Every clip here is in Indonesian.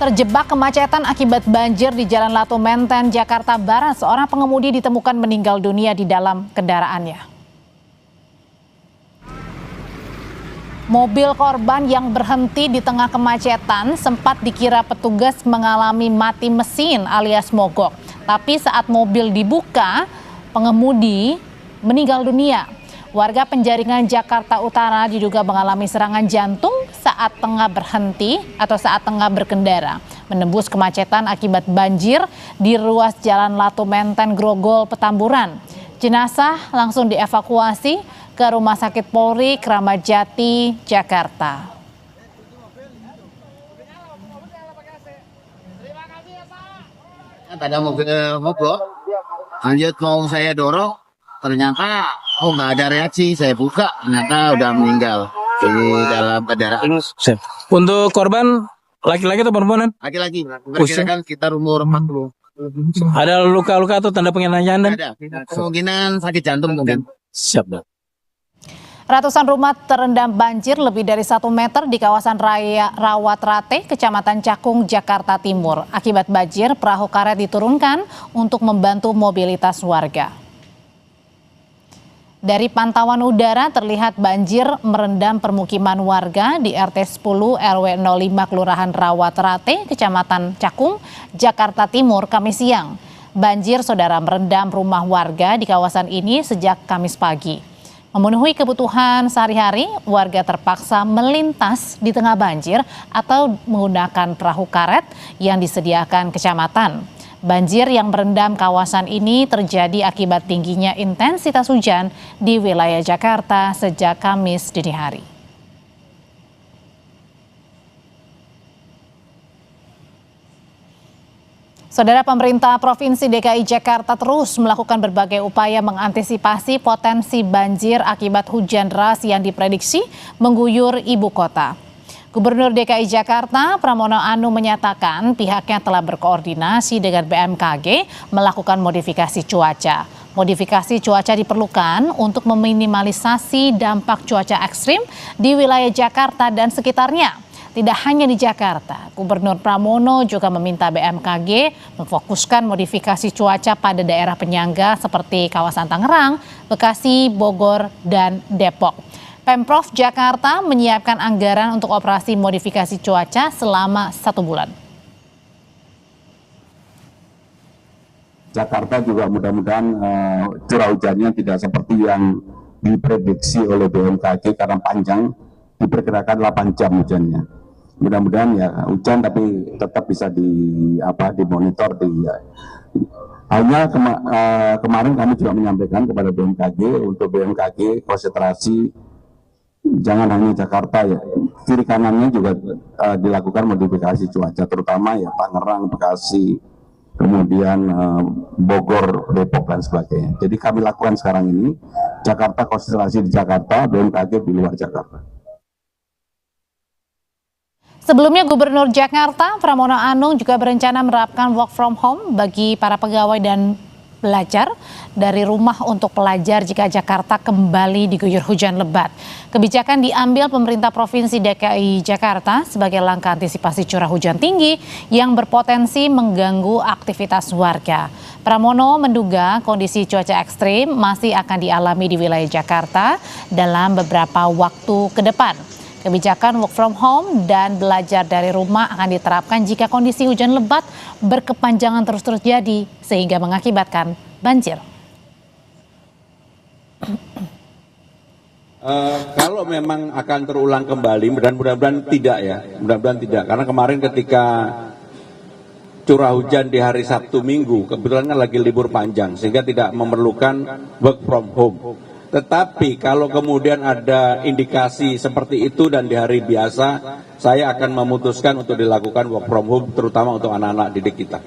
Terjebak kemacetan akibat banjir di Jalan Latu Menteng, Jakarta Barat, seorang pengemudi ditemukan meninggal dunia di dalam kendaraannya. Mobil korban yang berhenti di tengah kemacetan sempat dikira petugas mengalami mati mesin alias mogok. Tapi saat mobil dibuka, pengemudi meninggal dunia. Warga Penjaringan Jakarta Utara diduga mengalami serangan jantung saat tengah berhenti atau saat tengah berkendara, menembus kemacetan akibat banjir di ruas Jalan Latu Menteng, Grogol, Petamburan. Jenazah langsung dievakuasi ke Rumah Sakit Polri Kramat Jati, Jakarta. Ada mobil mogok, lanjut mau saya dorong, ternyata nggak ada reaksi. Saya buka, ternyata udah meninggal di dalam kendaraan. Untuk korban laki-laki atau perempuan? Laki-laki, perkirakan sekitar umur 40. Ada luka-luka atau tanda penganiayaan? Ada, kemungkinan sakit jantung mungkin. Siap, Dok. Ratusan rumah terendam banjir lebih dari 1 meter di kawasan Raya Rawat Rate, Kecamatan Cakung, Jakarta Timur. Akibat banjir, perahu karet diturunkan untuk membantu mobilitas warga. Dari pantauan udara terlihat banjir merendam permukiman warga di RT 10 RW 05 Kelurahan Rawat Rate, Kecamatan Cakung, Jakarta Timur, Kamis siang. Banjir saudara merendam rumah warga di kawasan ini sejak Kamis pagi. Memenuhi kebutuhan sehari-hari, warga terpaksa melintas di tengah banjir atau menggunakan perahu karet yang disediakan kecamatan. Banjir yang merendam kawasan ini terjadi akibat tingginya intensitas hujan di wilayah Jakarta sejak Kamis dini hari. Saudara, pemerintah Provinsi DKI Jakarta terus melakukan berbagai upaya mengantisipasi potensi banjir akibat hujan deras yang diprediksi mengguyur ibu kota. Gubernur DKI Jakarta Pramono Anung menyatakan pihaknya telah berkoordinasi dengan BMKG melakukan modifikasi cuaca. Modifikasi cuaca diperlukan untuk meminimalisasi dampak cuaca ekstrim di wilayah Jakarta dan sekitarnya. Tidak hanya di Jakarta, Gubernur Pramono juga meminta BMKG memfokuskan modifikasi cuaca pada daerah penyangga seperti kawasan Tangerang, Bekasi, Bogor, dan Depok. Pemprov Jakarta menyiapkan anggaran untuk operasi modifikasi cuaca selama 1 bulan. Jakarta juga mudah-mudahan curah hujannya tidak seperti yang diprediksi oleh BMKG karena panjang, diperkirakan 8 jam hujannya. Mudah-mudahan ya hujan tapi tetap bisa dimonitor. Hanya kemarin kami juga menyampaikan kepada BMKG untuk BMKG konsentrasi jangan hanya Jakarta ya, kiri kanannya juga dilakukan modifikasi cuaca, terutama ya Tangerang, Bekasi, kemudian Bogor, Depok dan sebagainya. Jadi kami lakukan sekarang ini Jakarta konsentrasi di Jakarta, BMKG di luar Jakarta. Sebelumnya Gubernur Jakarta Pramono Anung juga berencana menerapkan work from home bagi para pegawai dan belajar dari rumah untuk pelajar jika Jakarta kembali diguyur hujan lebat. Kebijakan diambil pemerintah Provinsi DKI Jakarta sebagai langkah antisipasi curah hujan tinggi yang berpotensi mengganggu aktivitas warga. Pramono menduga kondisi cuaca ekstrim masih akan dialami di wilayah Jakarta dalam beberapa waktu ke depan. Kebijakan work from home dan belajar dari rumah akan diterapkan jika kondisi hujan lebat berkepanjangan terus terjadi sehingga mengakibatkan banjir. Kalau memang akan terulang kembali, dan mudah-mudahan tidak ya, mudah-mudahan tidak. Karena kemarin ketika curah hujan di hari Sabtu Minggu, kebetulan kan lagi libur panjang, sehingga tidak memerlukan work from home. Tetapi kalau kemudian ada indikasi seperti itu dan di hari biasa, saya akan memutuskan untuk dilakukan work from home, terutama untuk anak-anak didik kita.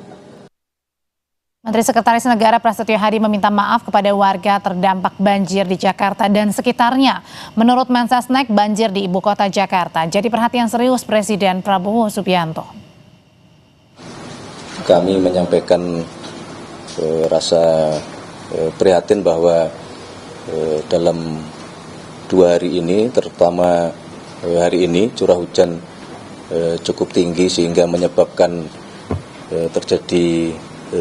Menteri Sekretaris Negara Prasetyo Hadi meminta maaf kepada warga terdampak banjir di Jakarta dan sekitarnya. Menurut Mensesnek, banjir di ibu kota Jakarta jadi perhatian serius Presiden Prabowo Subianto. Kami menyampaikan rasa prihatin bahwa dalam 2 hari ini, terutama hari ini, curah hujan cukup tinggi sehingga menyebabkan terjadi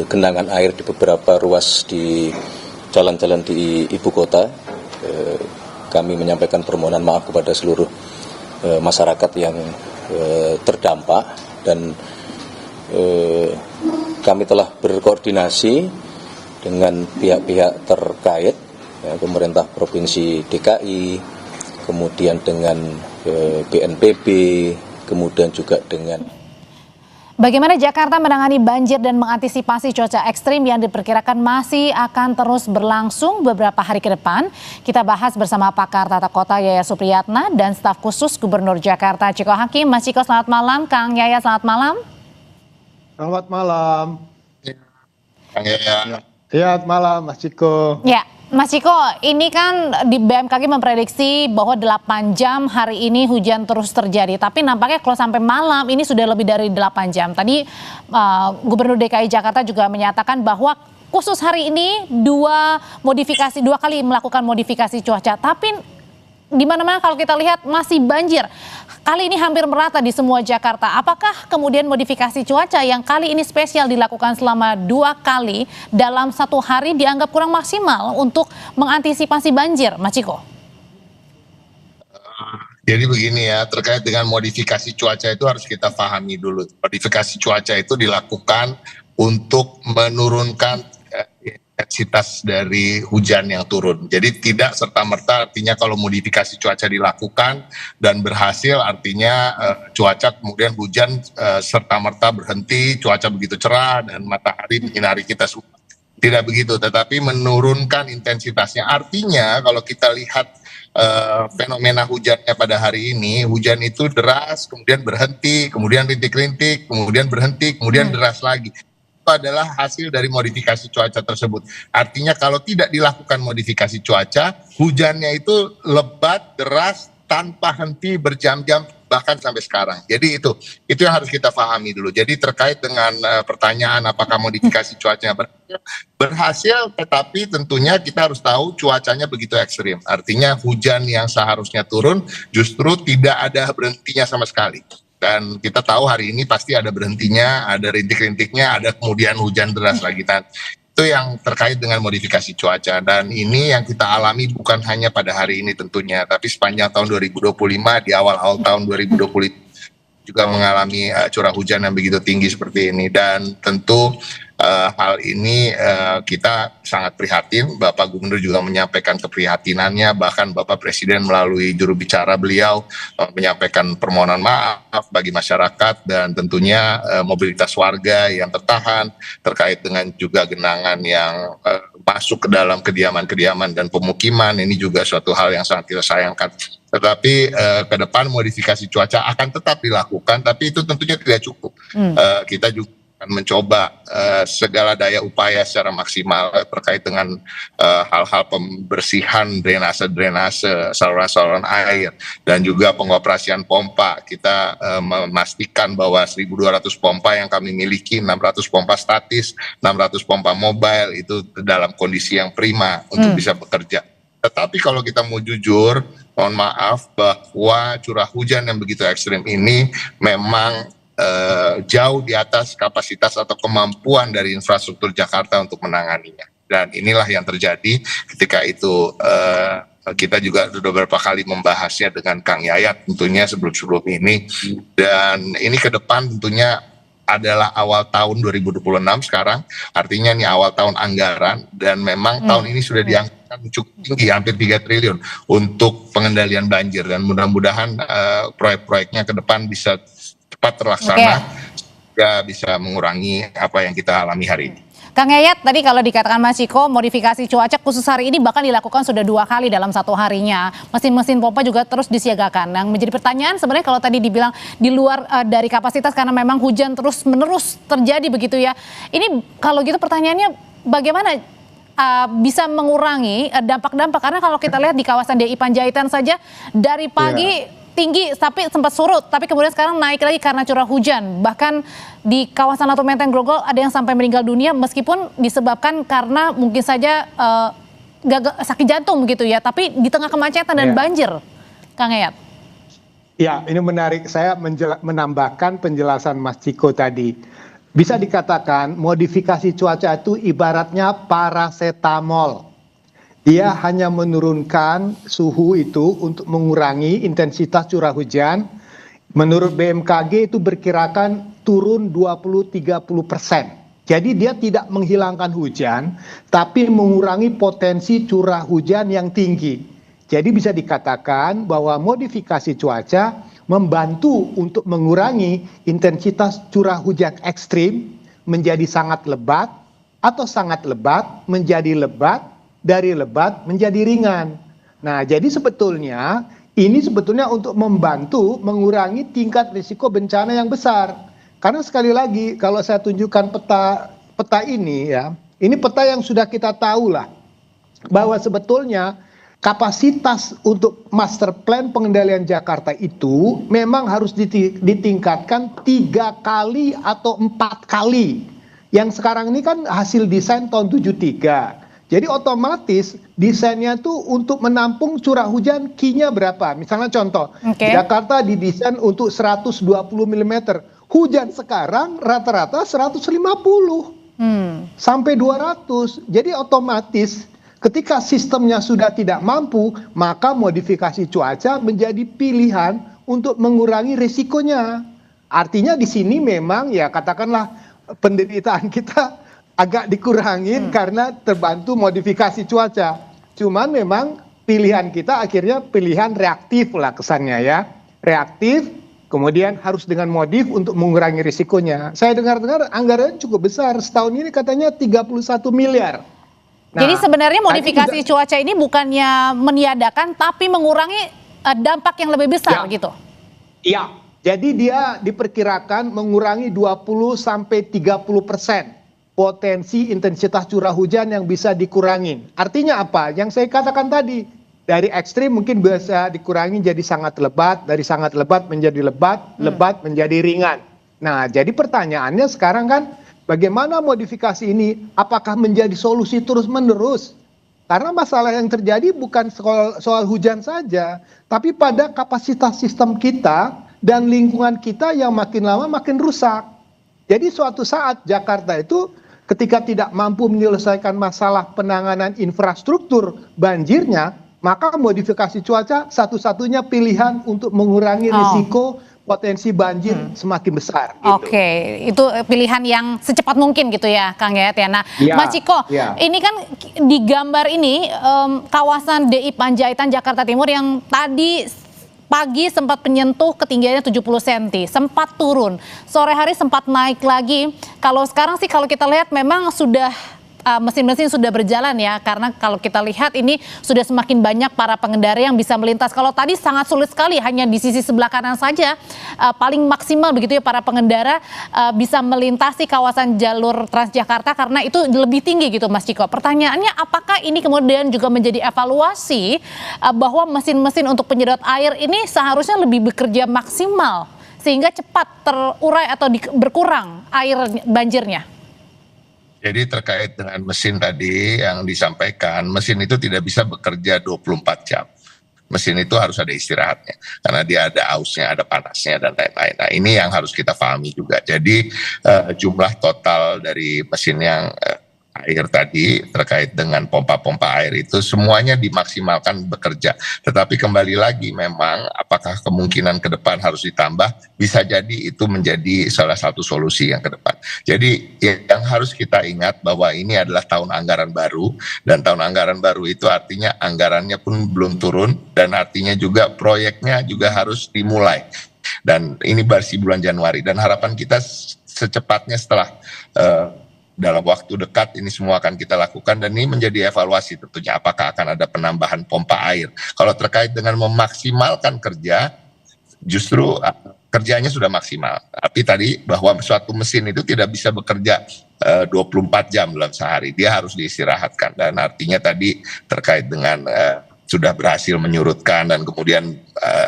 genangan air di beberapa ruas di jalan-jalan di ibu kota. Kami menyampaikan permohonan maaf kepada seluruh masyarakat yang terdampak dan kami telah berkoordinasi dengan pihak-pihak terkait, ya, pemerintah Provinsi DKI, kemudian dengan BNPB, kemudian juga dengan Bagaimana Jakarta menangani banjir dan mengantisipasi cuaca ekstrim yang diperkirakan masih akan terus berlangsung beberapa hari ke depan? Kita bahas bersama pakar tata kota Yaya Supriyatna dan staf khusus Gubernur Jakarta Chiko Hakim. Mas Chiko, selamat malam. Kang Yaya, selamat malam. Selamat malam. Kang Yaya. Selamat malam, Mas Chiko. Ya, Mas Chiko, ini kan di BMKG memprediksi bahwa 8 jam hari ini hujan terus terjadi. Tapi nampaknya kalau sampai malam ini sudah lebih dari 8 jam. Tadi Gubernur DKI Jakarta juga menyatakan bahwa khusus hari ini dua kali melakukan modifikasi cuaca. Tapi di mana-mana kalau kita lihat masih banjir. Kali ini hampir merata di semua Jakarta. Apakah kemudian modifikasi cuaca yang kali ini spesial dilakukan selama 2 kali dalam 1 hari dianggap kurang maksimal untuk mengantisipasi banjir, Mas Chiko? Jadi begini ya, terkait dengan modifikasi cuaca itu harus kita pahami dulu. Modifikasi cuaca itu dilakukan untuk menurunkan intensitas dari hujan yang turun. Jadi tidak serta-merta artinya kalau modifikasi cuaca dilakukan dan berhasil artinya cuaca kemudian hujan serta-merta berhenti, cuaca begitu cerah dan matahari menyinari kita semua. Tidak begitu, tetapi menurunkan intensitasnya. Artinya kalau kita lihat fenomena hujannya pada hari ini, hujan itu deras, kemudian berhenti, kemudian rintik-rintik, kemudian berhenti, kemudian deras lagi. Itu adalah hasil dari modifikasi cuaca tersebut. Artinya kalau tidak dilakukan modifikasi cuaca, hujannya itu lebat, deras, tanpa henti berjam-jam, bahkan sampai sekarang. Jadi itu yang harus kita pahami dulu. Jadi terkait dengan pertanyaan apakah modifikasi cuacanya berhasil, tetapi tentunya kita harus tahu cuacanya begitu ekstrim. Artinya hujan yang seharusnya turun justru tidak ada berhentinya sama sekali. Dan kita tahu hari ini pasti ada berhentinya, ada rintik-rintiknya, ada kemudian hujan deras lagi. Dan itu yang terkait dengan modifikasi cuaca. Dan ini yang kita alami bukan hanya pada hari ini tentunya, tapi sepanjang tahun 2025, di awal-awal tahun 2020 juga mengalami curah hujan yang begitu tinggi seperti ini. Dan tentu hal ini kita sangat prihatin. Bapak Gubernur juga menyampaikan keprihatinannya, bahkan Bapak Presiden melalui juru bicara beliau menyampaikan permohonan maaf bagi masyarakat dan tentunya mobilitas warga yang tertahan terkait dengan juga genangan yang masuk ke dalam kediaman-kediaman dan pemukiman. Ini juga suatu hal yang sangat kita sayangkan. Tetapi ke depan modifikasi cuaca akan tetap dilakukan, tapi itu tentunya tidak cukup. Kita juga akan mencoba segala daya upaya secara maksimal terkait dengan hal-hal pembersihan drainase, saluran-saluran air, dan juga pengoperasian pompa. Kita memastikan bahwa 1.200 pompa yang kami miliki, 600 pompa statis, 600 pompa mobile, itu dalam kondisi yang prima untuk bisa bekerja. Tetapi kalau kita mau jujur, mohon maaf bahwa curah hujan yang begitu ekstrim ini memang jauh di atas kapasitas atau kemampuan dari infrastruktur Jakarta untuk menanganinya. Dan inilah yang terjadi ketika itu kita juga sudah beberapa kali membahasnya dengan Kang Yayat tentunya sebelum ini. Dan ini ke depan tentunya adalah awal tahun 2026 sekarang, artinya ini awal tahun anggaran, dan memang tahun ini sudah dianggarkan cukup tinggi, hampir 3 triliun untuk pengendalian banjir, dan mudah-mudahan proyek-proyeknya ke depan bisa cepat terlaksana, sehingga bisa mengurangi apa yang kita alami hari ini. Kang Yayat, tadi kalau dikatakan Mas Chiko, modifikasi cuaca khusus hari ini bahkan dilakukan sudah 2 kali dalam 1 harinya. Mesin-mesin pompa juga terus disiagakan. Yang menjadi pertanyaan sebenarnya kalau tadi dibilang di luar dari kapasitas karena memang hujan terus-menerus terjadi begitu ya. Ini kalau gitu pertanyaannya bagaimana bisa mengurangi dampak-dampak? Karena kalau kita lihat di kawasan DI Panjaitan saja dari pagi tinggi tapi sempat surut, tapi kemudian sekarang naik lagi karena curah hujan. Bahkan di kawasan Latu Menteng Grogol ada yang sampai meninggal dunia meskipun disebabkan karena mungkin saja sakit jantung begitu ya, tapi di tengah kemacetan dan banjir, Kang Yayat. Ya, ini menarik. Saya menambahkan penjelasan Mas Ciko tadi. Bisa dikatakan modifikasi cuaca itu ibaratnya parasetamol. Dia hanya menurunkan suhu itu untuk mengurangi intensitas curah hujan. Menurut BMKG itu berkirakan turun 20-30%. Jadi dia tidak menghilangkan hujan, tapi mengurangi potensi curah hujan yang tinggi. Jadi bisa dikatakan bahwa modifikasi cuaca membantu untuk mengurangi intensitas curah hujan ekstrim menjadi sangat lebat, atau sangat lebat menjadi lebat, dari lebat menjadi ringan. Nah, jadi sebetulnya ini sebetulnya untuk membantu mengurangi tingkat risiko bencana yang besar. Karena sekali lagi kalau saya tunjukkan peta ini ya, ini peta yang sudah kita tahu lah bahwa sebetulnya kapasitas untuk master plan pengendalian Jakarta itu memang harus ditingkatkan 3 kali atau 4 kali. Yang sekarang ini kan hasil desain tahun 73. Jadi otomatis desainnya tuh untuk menampung curah hujan Q-nya berapa. Misalnya contoh, Jakarta didesain untuk 120 mm. Hujan sekarang rata-rata 150 sampai 200. Jadi otomatis ketika sistemnya sudah tidak mampu, maka modifikasi cuaca menjadi pilihan untuk mengurangi risikonya. Artinya di sini memang ya katakanlah penderitaan kita agak dikurangin karena terbantu modifikasi cuaca. Cuman memang pilihan kita akhirnya pilihan reaktif lah kesannya ya. Reaktif, kemudian harus dengan modif untuk mengurangi risikonya. Saya dengar-dengar anggarannya cukup besar. Setahun ini katanya 31 miliar. Nah, jadi sebenarnya modifikasi cuaca ini bukannya meniadakan tapi mengurangi dampak yang lebih besar gitu. Iya, jadi dia diperkirakan mengurangi 20-30% potensi intensitas curah hujan yang bisa dikurangin. Artinya apa? Yang saya katakan tadi, dari ekstrim mungkin bisa dikurangi jadi sangat lebat, dari sangat lebat menjadi lebat, lebat menjadi ringan. Nah, jadi pertanyaannya sekarang kan, bagaimana modifikasi ini apakah menjadi solusi terus-menerus? Karena masalah yang terjadi bukan soal hujan saja, tapi pada kapasitas sistem kita dan lingkungan kita yang makin lama makin rusak. Jadi suatu saat Jakarta itu ketika tidak mampu menyelesaikan masalah penanganan infrastruktur banjirnya, maka modifikasi cuaca satu-satunya pilihan untuk mengurangi risiko potensi banjir semakin besar. Gitu. Oke, itu pilihan yang secepat mungkin gitu ya, Kang Yayat ya. Nah, Mas Ciko, ini kan di gambar ini kawasan DI Panjaitan Jakarta Timur yang tadi pagi sempat menyentuh ketinggiannya 70 cm, sempat turun. Sore hari sempat naik lagi. Kalau sekarang sih kalau kita lihat memang sudah mesin-mesin sudah berjalan ya, karena kalau kita lihat ini sudah semakin banyak para pengendara yang bisa melintas. Kalau tadi sangat sulit sekali, hanya di sisi sebelah kanan saja paling maksimal begitu ya para pengendara bisa melintasi kawasan jalur Transjakarta karena itu lebih tinggi gitu Mas Ciko. Pertanyaannya apakah ini kemudian juga menjadi evaluasi bahwa mesin-mesin untuk penyedot air ini seharusnya lebih bekerja maksimal sehingga cepat terurai atau berkurang air banjirnya? Jadi terkait dengan mesin tadi yang disampaikan, mesin itu tidak bisa bekerja 24 jam. Mesin itu harus ada istirahatnya, karena dia ada ausnya, ada panasnya, dan lain-lain. Nah ini yang harus kita pahami juga. Jadi jumlah total dari mesin yang air tadi terkait dengan pompa-pompa air itu semuanya dimaksimalkan bekerja. Tetapi kembali lagi memang apakah kemungkinan ke depan harus ditambah, bisa jadi itu menjadi salah satu solusi yang ke depan. Jadi yang harus kita ingat bahwa ini adalah tahun anggaran baru, dan tahun anggaran baru itu artinya anggarannya pun belum turun, dan artinya juga proyeknya juga harus dimulai. Dan ini masih bulan Januari, dan harapan kita secepatnya setelah dalam waktu dekat ini semua akan kita lakukan, dan ini menjadi evaluasi tentunya apakah akan ada penambahan pompa air. Kalau terkait dengan memaksimalkan kerja, justru kerjanya sudah maksimal. Tapi tadi bahwa suatu mesin itu tidak bisa bekerja 24 jam dalam sehari, dia harus diistirahatkan. Dan artinya tadi terkait dengan sudah berhasil menyurutkan dan kemudian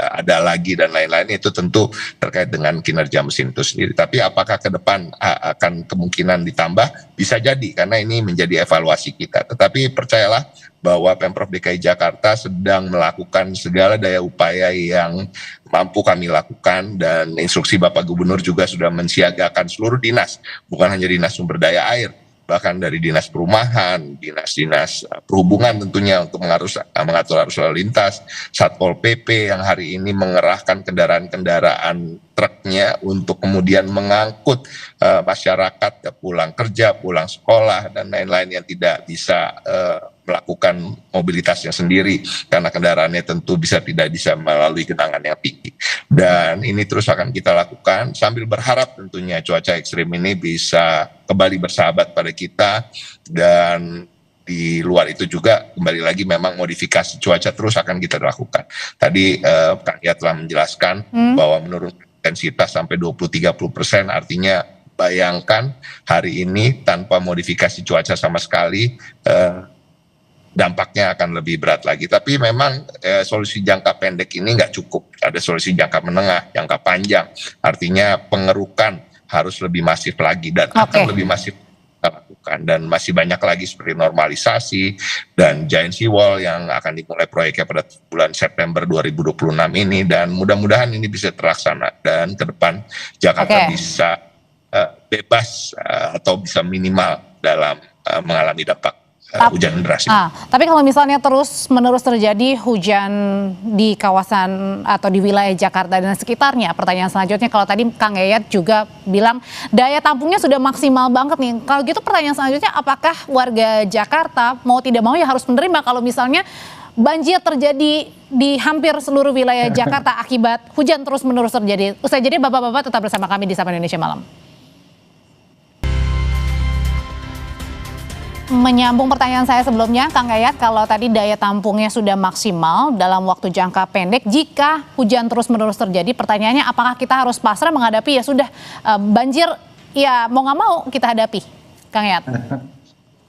ada lagi dan lain-lain, itu tentu terkait dengan kinerja mesin itu sendiri. Tapi apakah ke depan akan kemungkinan ditambah? Bisa jadi, karena ini menjadi evaluasi kita. Tetapi percayalah bahwa Pemprov DKI Jakarta sedang melakukan segala daya upaya yang mampu kami lakukan, dan instruksi Bapak Gubernur juga sudah mensiagakan seluruh dinas, bukan hanya dinas sumber daya air, bahkan dari dinas perumahan, dinas-dinas perhubungan tentunya untuk mengatur arus lalu lintas, Satpol PP yang hari ini mengerahkan kendaraan-kendaraan truknya untuk kemudian mengangkut masyarakat pulang kerja, pulang sekolah, dan lain-lain yang tidak bisa melakukan mobilitasnya sendiri karena kendaraannya tentu tidak bisa melalui genangan yang tinggi. Dan ini terus akan kita lakukan sambil berharap tentunya cuaca ekstrim ini bisa kembali bersahabat pada kita, dan di luar itu juga kembali lagi memang modifikasi cuaca terus akan kita lakukan. Tadi Kang Yat telah menjelaskan bahwa menurunkan intensitas sampai 20-30%, artinya bayangkan hari ini tanpa modifikasi cuaca sama sekali, dampaknya akan lebih berat lagi. Tapi memang solusi jangka pendek ini nggak cukup. Ada solusi jangka menengah, jangka panjang. Artinya pengerukan harus lebih masif lagi dan akan lebih masif kita lakukan. Dan masih banyak lagi seperti normalisasi dan giant seawall yang akan dimulai proyeknya pada bulan September 2026 ini. Dan mudah-mudahan ini bisa terlaksana dan ke depan Jakarta bisa bebas atau bisa minimal dalam mengalami dampak hujan deras. Tapi kalau misalnya terus-menerus terjadi hujan di kawasan atau di wilayah Jakarta dan sekitarnya, pertanyaan selanjutnya, kalau tadi Kang Yayat juga bilang daya tampungnya sudah maksimal banget nih. Kalau gitu pertanyaan selanjutnya, apakah warga Jakarta mau tidak mau ya harus menerima kalau misalnya banjir terjadi di hampir seluruh wilayah Jakarta akibat hujan terus-menerus terjadi? Usai jadi Bapak-bapak tetap bersama kami di Sapa Indonesia Malam. Menyambung pertanyaan saya sebelumnya, Kang Yayat, kalau tadi daya tampungnya sudah maksimal dalam waktu jangka pendek, jika hujan terus-menerus terjadi, pertanyaannya apakah kita harus pasrah menghadapi ya sudah banjir, ya mau nggak mau kita hadapi, Kang Yayat?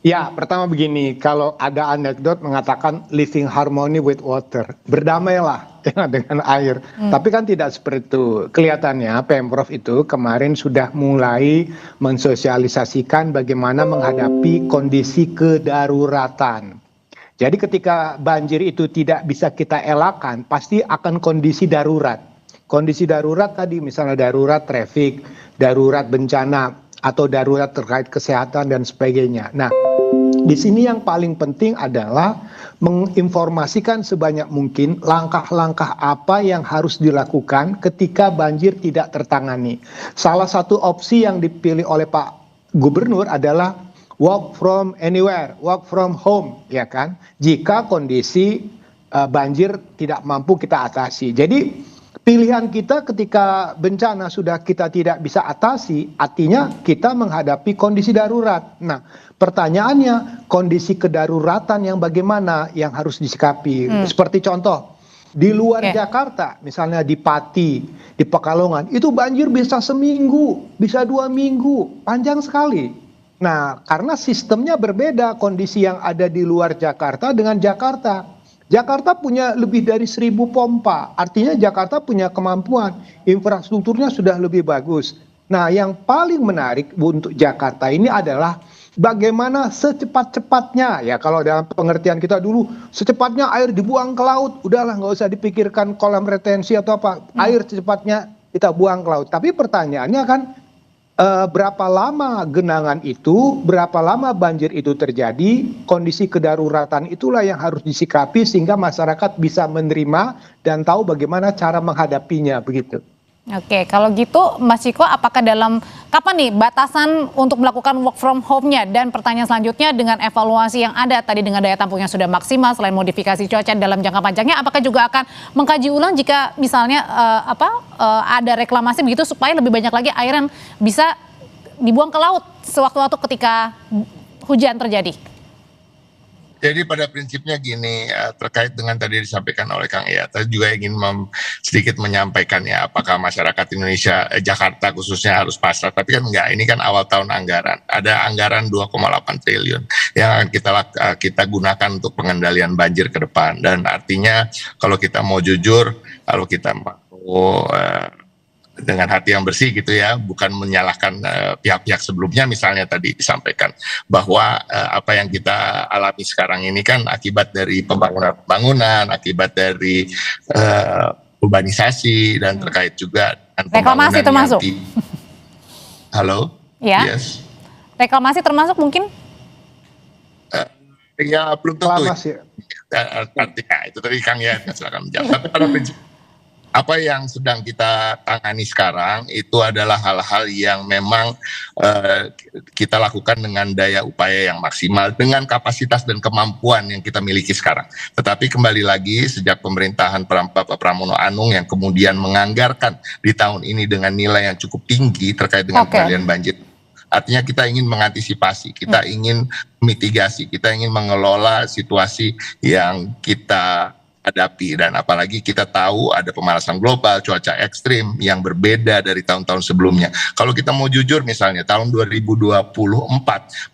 Ya, pertama begini, kalau ada anekdot mengatakan living harmony with water, berdamailah dengan air. Tapi kan tidak seperti itu. Kelihatannya Pemprov itu kemarin sudah mulai mensosialisasikan bagaimana menghadapi kondisi kedaruratan. Jadi ketika banjir itu tidak bisa kita elakkan, pasti akan kondisi darurat. Kondisi darurat tadi misalnya darurat trafik, darurat bencana, atau darurat terkait kesehatan dan sebagainya. Nah, di sini yang paling penting adalah menginformasikan sebanyak mungkin langkah-langkah apa yang harus dilakukan ketika banjir tidak tertangani. Salah satu opsi yang dipilih oleh Pak Gubernur adalah work from anywhere, work from home, ya kan? Jika kondisi banjir tidak mampu kita atasi. Jadi pilihan kita ketika bencana sudah kita tidak bisa atasi, artinya kita menghadapi kondisi darurat. Nah, pertanyaannya kondisi kedaruratan yang bagaimana yang harus disikapi. Seperti contoh, di luar Jakarta, misalnya di Pati, di Pekalongan, itu banjir bisa seminggu, bisa 2 minggu, panjang sekali. Nah, karena sistemnya berbeda kondisi yang ada di luar Jakarta dengan Jakarta. Jakarta punya lebih dari 1.000 pompa, artinya Jakarta punya kemampuan, infrastrukturnya sudah lebih bagus. Nah, yang paling menarik untuk Jakarta ini adalah bagaimana secepat-cepatnya, ya kalau dalam pengertian kita dulu, secepatnya air dibuang ke laut, udahlah nggak usah dipikirkan kolam retensi atau apa, air secepatnya kita buang ke laut. Tapi pertanyaannya kan, berapa lama genangan itu, berapa lama banjir itu terjadi, kondisi kedaruratan itulah yang harus disikapi sehingga masyarakat bisa menerima dan tahu bagaimana cara menghadapinya, begitu. Oke, kalau gitu Mas Ciko, apakah kapan nih batasan untuk melakukan work from home-nya? Dan pertanyaan selanjutnya, dengan evaluasi yang ada tadi dengan daya tampung yang sudah maksimal, selain modifikasi cuaca dalam jangka panjangnya, apakah juga akan mengkaji ulang jika misalnya ada reklamasi begitu supaya lebih banyak lagi air yang bisa dibuang ke laut sewaktu-waktu ketika hujan terjadi? Jadi pada prinsipnya gini, terkait dengan tadi disampaikan oleh Kang Yayat, saya juga ingin sedikit menyampaikan ya, apakah masyarakat Indonesia, Jakarta khususnya harus pasrah, tapi kan enggak, ini kan awal tahun anggaran, ada anggaran 2,8 triliun yang akan kita gunakan untuk pengendalian banjir ke depan, dan artinya kalau kita mau jujur, kalau kita mau dengan hati yang bersih gitu ya, bukan menyalahkan pihak-pihak sebelumnya, misalnya tadi disampaikan bahwa apa yang kita alami sekarang ini kan akibat dari pembangunan, akibat dari urbanisasi, dan terkait juga dengan reklamasi termasuk. Halo? Ya. Yes. Reklamasi termasuk mungkin? Ya belum tentu. Reklamasi. Artinya itu tadi Kang ya, silakan menjawab. Tapi pada prinsip apa yang sedang kita tangani sekarang itu adalah hal-hal yang memang kita lakukan dengan daya upaya yang maksimal, dengan kapasitas dan kemampuan yang kita miliki sekarang. Tetapi kembali lagi, sejak pemerintahan Bapak Pramono Anung yang kemudian menganggarkan di tahun ini dengan nilai yang cukup tinggi terkait dengan pengendalian banjir, artinya kita ingin mengantisipasi, kita ingin mitigasi, kita ingin mengelola situasi yang kita hadapi, dan apalagi kita tahu ada pemanasan global, cuaca ekstrim yang berbeda dari tahun-tahun sebelumnya. Kalau kita mau jujur, misalnya tahun 2024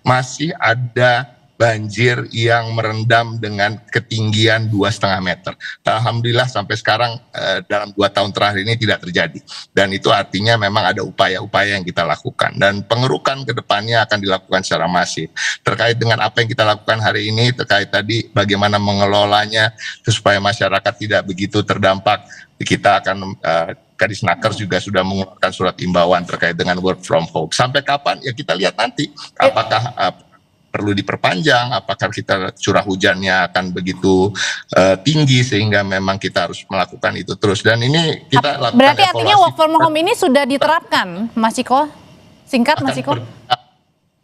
masih ada banjir yang merendam dengan ketinggian 2,5 meter. Alhamdulillah sampai sekarang dalam 2 tahun terakhir ini tidak terjadi. Dan itu artinya memang ada upaya-upaya yang kita lakukan. Dan pengerukan ke depannya akan dilakukan secara masif. Terkait dengan apa yang kita lakukan hari ini, terkait tadi bagaimana mengelolanya supaya masyarakat tidak begitu terdampak, kita akan Kadisnaker juga sudah mengeluarkan surat imbauan terkait dengan work from home. Sampai kapan? Ya kita lihat nanti. Apakah perlu diperpanjang, apakah kita curah hujannya akan begitu tinggi sehingga memang kita harus melakukan itu terus. Dan ini kita lakukan. Berarti artinya work from home ini sudah diterapkan, Mas Ciko? Singkat, Mas Ciko.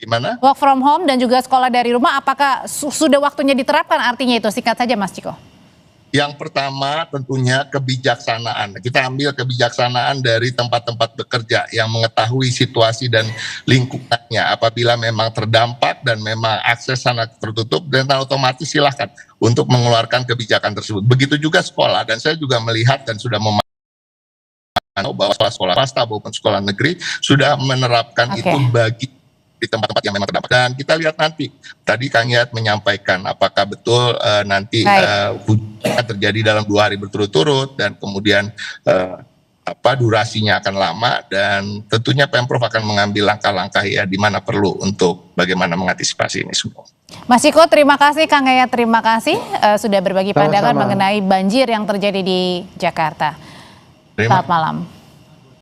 Gimana? Work from home dan juga sekolah dari rumah, apakah sudah waktunya diterapkan, artinya itu? Singkat saja, Mas Ciko. Yang pertama tentunya kebijaksanaan. Kita ambil kebijaksanaan dari tempat-tempat bekerja yang mengetahui situasi dan lingkungannya. Apabila memang terdampak dan memang akses sana tertutup, dan otomatis silahkan untuk mengeluarkan kebijakan tersebut. Begitu juga sekolah, dan saya juga melihat dan sudah memahami bahwa sekolah swasta maupun sekolah negeri sudah menerapkan itu bagi di tempat-tempat yang memang terdampak. Dan kita lihat nanti, tadi Kang Yayat menyampaikan apakah betul nanti hujan terjadi dalam 2 hari berturut-turut, dan kemudian durasinya akan lama, dan tentunya Pemprov akan mengambil langkah-langkah ya di mana perlu untuk bagaimana mengantisipasi ini semua. Mas Ciko, terima kasih. Kang Yayat, terima kasih sudah berbagi pandangan mengenai banjir yang terjadi di Jakarta. Selamat malam.